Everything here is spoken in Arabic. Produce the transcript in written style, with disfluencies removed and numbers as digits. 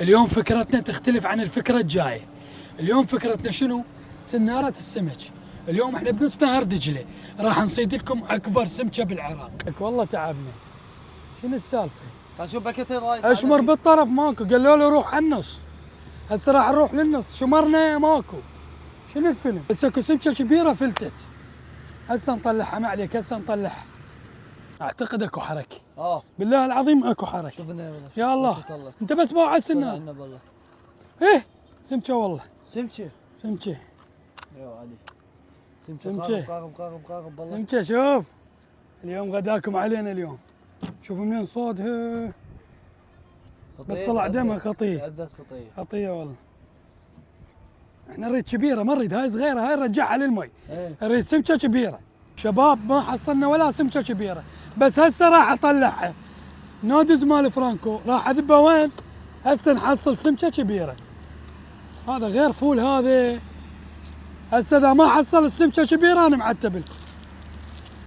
اليوم فكرتنا تختلف عن الفكرة الجاية. اليوم فكرتنا شنو؟ سنارة السمك. اليوم احنا بنص نهر دجلة راح نصيد لكم اكبر سمكة بالعراق. والله تعبنا. شنو السالفة؟ خل نشوف باكيت رايد. اشمر بالطرف ماكو، قالوا له روح على النص. هسه راح نروح للنص، شمرنا ماكو. شنو الفيلم؟ بس اكو سمكة كبيرة فلتت. هسه نطلعها ما عليك، هسه نطلعها. اعتقد اكو حركة. بالله العظيم اكو حركة. شوف لنا يا الله. انت بس بوع على السنارة. والله. ايه سمكة والله. سمكة. سمكة. يا علي. سمكة. قاغب والله. سمكة شوف. اليوم غداكم علينا اليوم. شوفوا منين صودها. بس طلع دمها خطية. تعذبت خطية. خطية والله. احنا نريد كبيرة، ما نريد هاي صغيرة، هاي نرجعها للمي. نريد سمكة كبيرة. شباب ما حصلنا ولا سمكة كبيرة، بس هسه راح اطلعها. نودز مال فرانكو راح اذبها وين؟ هسه نحصل سمكة كبيرة. هذا غير فول هذا. هسه اذا ما حصل السمكة كبيرة انا معتب لكم.